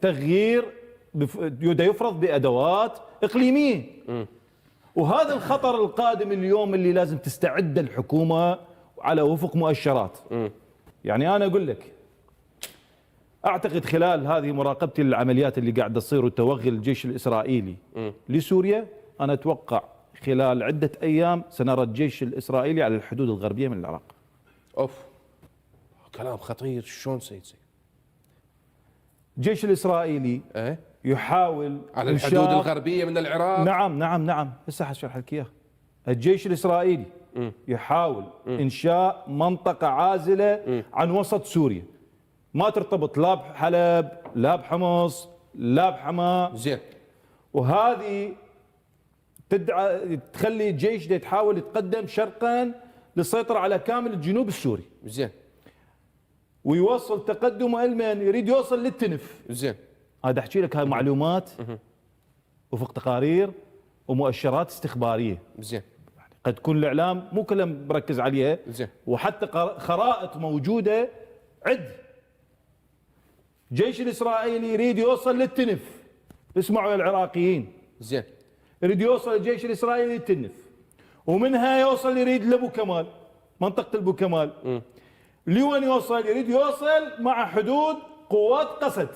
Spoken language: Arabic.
تغيير يفرض بادوات اقليميه. وهذا الخطر القادم اليوم اللي لازم تستعد الحكومه على وفق مؤشرات. يعني انا اقول لك، اعتقد خلال هذه مراقبتي للعمليات اللي قاعده تصير وتوغل الجيش الاسرائيلي لسوريا، انا اتوقع خلال عده ايام سنرى الجيش الاسرائيلي على الحدود الغربيه من العراق. اوف، كلام خطير. شلون سيد؟ الجيش الاسرائيلي يحاول على الحدود الغربيه من العراق. نعم هسه حشرح لك اياها. الجيش الاسرائيلي يحاول انشاء منطقه عازله عن وسط سوريا، ما ترتبط لا بحلب لا بحمص لا بحماه. زين. وهذه تخلي الجيش يحاول يتقدم شرقا للسيطره على كامل الجنوب السوري. زين. ويوصل تقدمه المن يريد يوصل للتنف. زين. هذا احكي لك هاي معلومات وفق تقارير ومؤشرات استخباريه. زين. قد تكون الاعلام مو كله مركز عليها. زين. وحتى خرائط موجوده. الجيش الاسرائيلي يريد يوصل للتنف. اسمعوا يا العراقيين. زين. يريد يوصل الجيش الاسرائيلي للتنف، ومنها يوصل يريد لابو كمال، منطقه ابو كمال. لوين يوصل؟ يريد يوصل مع حدود قوات قسد.